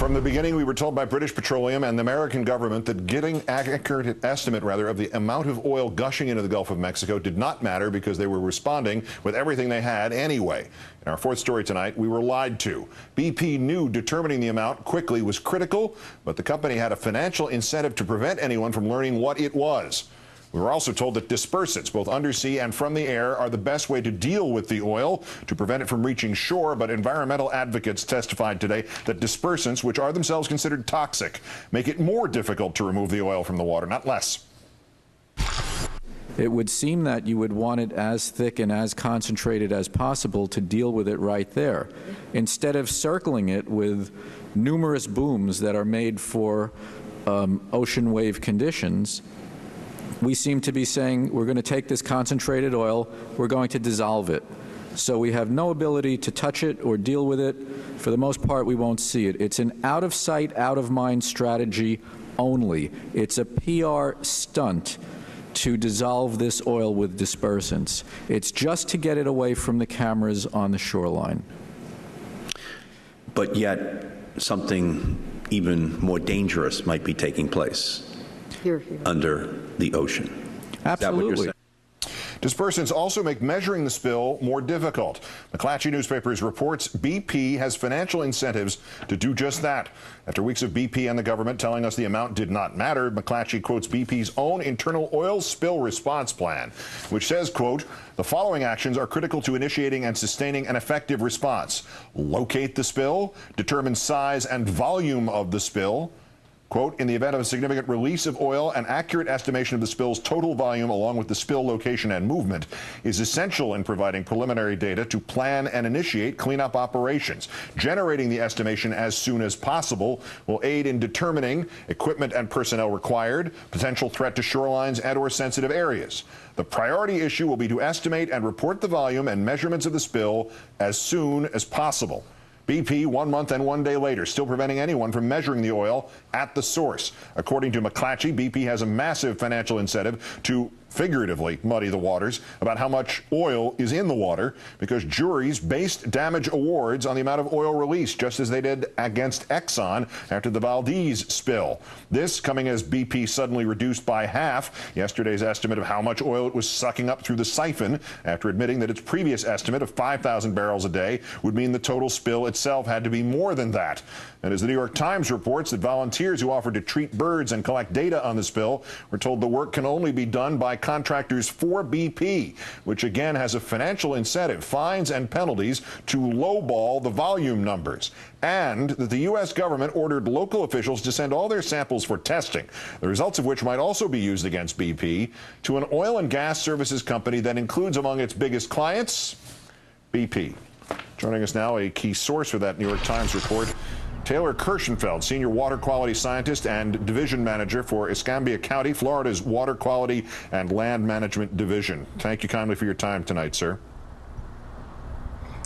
From the beginning, we were told by British Petroleum and the American government that getting accurate estimate, of the amount of oil gushing into the Gulf of Mexico did not matter because they were responding with everything they had anyway. In our fourth story tonight, we were lied to. BP knew determining the amount quickly was critical, but the company had a financial incentive to prevent anyone from learning what it was. We were also told that dispersants, both undersea and from the air, are the best way to deal with the oil to prevent it from reaching shore. But environmental advocates testified today that dispersants, which are themselves considered toxic, make it more difficult to remove the oil from the water, not less. It would seem that you would want it as thick and as concentrated as possible to deal with it right there, instead of circling it with numerous booms that are made for ocean wave conditions. We seem to be saying we're going to take this concentrated oil, we're going to dissolve it. So we have no ability to touch it or deal with it. For the most part, we won't see it. It's an out-of-sight, out-of-mind strategy only. It's a PR stunt to dissolve this oil with dispersants. It's just to get it away from the cameras on the shoreline. But yet, something even more dangerous might be taking place. Here. Under the ocean. Absolutely. Dispersants also make measuring the spill more difficult. McClatchy Newspapers reports BP has financial incentives to do just that. After weeks of BP and the government telling us the amount did not matter, McClatchy quotes BP's own internal oil spill response plan, which says, quote, the following actions are critical to initiating and sustaining an effective response. Locate the spill, determine size and volume of the spill. Quote, in the event of a significant release of oil, an accurate estimation of the spill's total volume along with the spill location and movement is essential in providing preliminary data to plan and initiate cleanup operations. Generating the estimation as soon as possible will aid in determining equipment and personnel required, potential threat to shorelines and or sensitive areas. The priority issue will be to estimate and report the volume and measurements of the spill as soon as possible. BP, 1 month and 1 day later, still preventing anyone from measuring the oil at the source. According to McClatchy, BP has a massive financial incentive to figuratively muddy the waters about how much oil is in the water because juries based damage awards on the amount of oil released, just as they did against Exxon after the Valdez spill. This coming as BP suddenly reduced by half yesterday's estimate of how much oil it was sucking up through the siphon after admitting that its previous estimate of 5,000 barrels a day would mean the total spill itself had to be more than that. And as the New York Times reports that volunteers who offered to treat birds and collect data on the spill were told the work can only be done by contractors for BP, which again has a financial incentive, fines and penalties to lowball the volume numbers, and that the U.S. government ordered local officials to send all their samples for testing, the results of which might also be used against BP, to an oil and gas services company that includes among its biggest clients, BP. Joining us now, a key source for that New York Times report, Taylor Kirshenfeld, Senior Water Quality Scientist and Division Manager for Escambia County, Florida's Water Quality and Land Management Division. Thank you kindly for your time tonight, sir.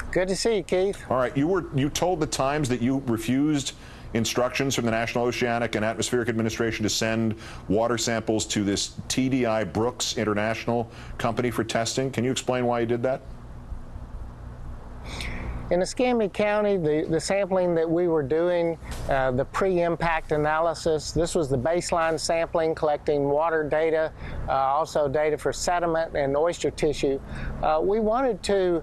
Good to see you, Keith. All right, you told the Times that you refused instructions from the National Oceanic and Atmospheric Administration to send water samples to this TDI Brooks International company for testing. Can you explain why you did that? In Escambia County, the sampling that we were doing, the pre-impact analysis, this was the baseline sampling, collecting water data, also data for sediment and oyster tissue. We wanted to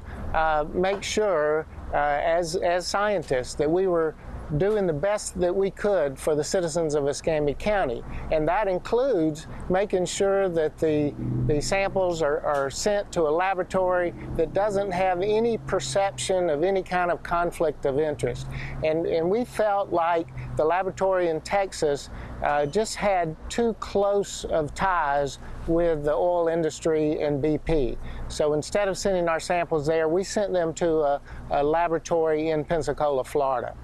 make sure, as scientists, that we were doing the best that we could for the citizens of Escambia County. And that includes making sure that the samples are sent to a laboratory that doesn't have any perception of any kind of conflict of interest. And we felt like the laboratory in Texas just had too close of ties with the oil industry and BP. So instead of sending our samples there, we sent them to a laboratory in Pensacola, Florida.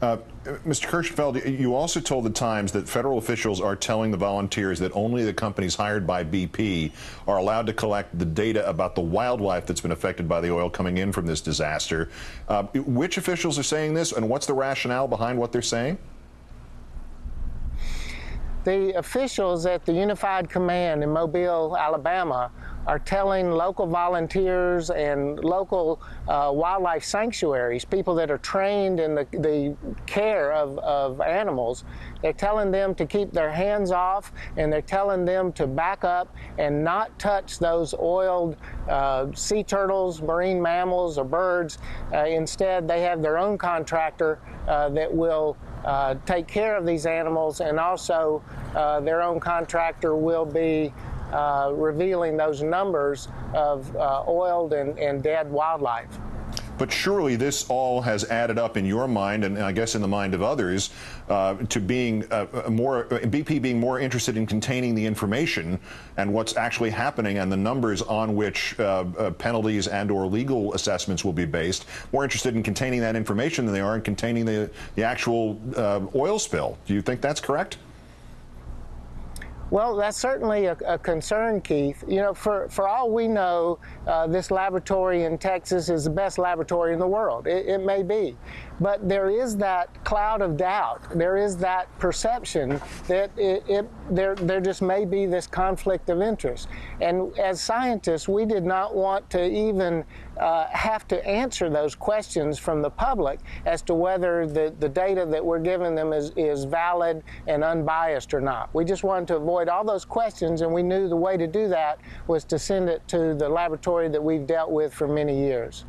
Mr. Kirshenfeld, you also told the Times that federal officials are telling the volunteers that only the companies hired by BP are allowed to collect the data about the wildlife that's been affected by the oil coming in from this disaster. Which officials are saying this, and what's the rationale behind what they're saying? The officials at the Unified Command in Mobile, Alabama, are telling local volunteers and local wildlife sanctuaries, people that are trained in the care of animals, they're telling them to keep their hands off, and they're telling them to back up and not touch those oiled sea turtles, marine mammals, or birds. Instead, they have their own contractor that will take care of these animals, and also their own contractor will be revealing those numbers of oiled and dead wildlife. But surely this all has added up in your mind, and I guess in the mind of others, to being BP being more interested in containing the information and what's actually happening and the numbers on which penalties and/or legal assessments will be based. More interested in containing that information than they are in containing the actual oil spill. Do you think that's correct? Well, that's certainly a concern, Keith. You know, for all we know, this laboratory in Texas is the best laboratory in the world. It may be. But there is that cloud of doubt. There is that perception that there just may be this conflict of interest. And as scientists, we did not want to even have to answer those questions from the public as to whether the data that we're giving them is valid and unbiased or not. We just wanted to avoid all those questions, and we knew the way to do that was to send it to the laboratory that we've dealt with for many years.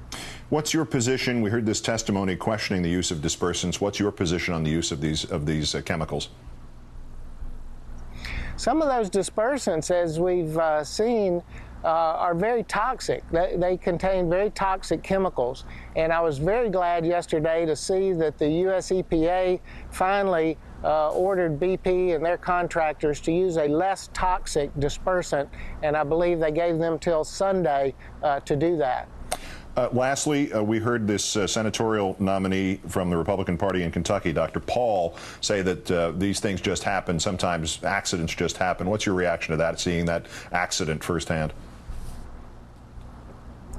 What's your position? We heard this testimony questioning the use of dispersants. What's your position on the use of these chemicals? Some of those dispersants, as we've seen, are very toxic. They contain very toxic chemicals. And I was very glad yesterday to see that the U.S. EPA finally ordered BP and their contractors to use a less toxic dispersant, and I believe they gave them till Sunday to do that. Lastly, we heard this senatorial nominee from the Republican Party in Kentucky, Dr. Paul, say that these things just happen. Sometimes accidents just happen. What's your reaction to that, seeing that accident firsthand?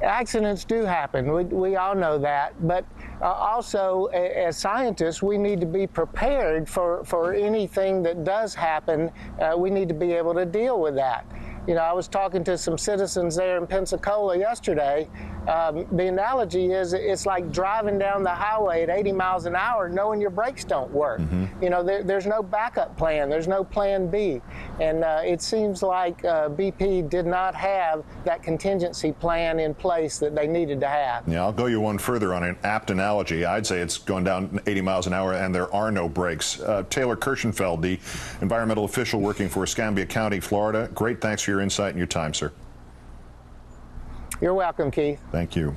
Accidents do happen. We all know that. But also, as scientists, we need to be prepared for anything that does happen. We need to be able to deal with that. You know, I was talking to some citizens there in Pensacola yesterday. The analogy is it's like driving down the highway at 80 miles an hour knowing your brakes don't work. Mm-hmm. You know, there's no backup plan. There's no plan B. And it seems like BP did not have that contingency plan in place that they needed to have. Yeah, I'll go you one further on an apt analogy. I'd say it's going down 80 miles an hour and there are no brakes. Taylor Kirschenfeld, the environmental official working for Escambia County, Florida. Great, thanks for your insight and your time, sir. You're welcome, Keith. Thank you.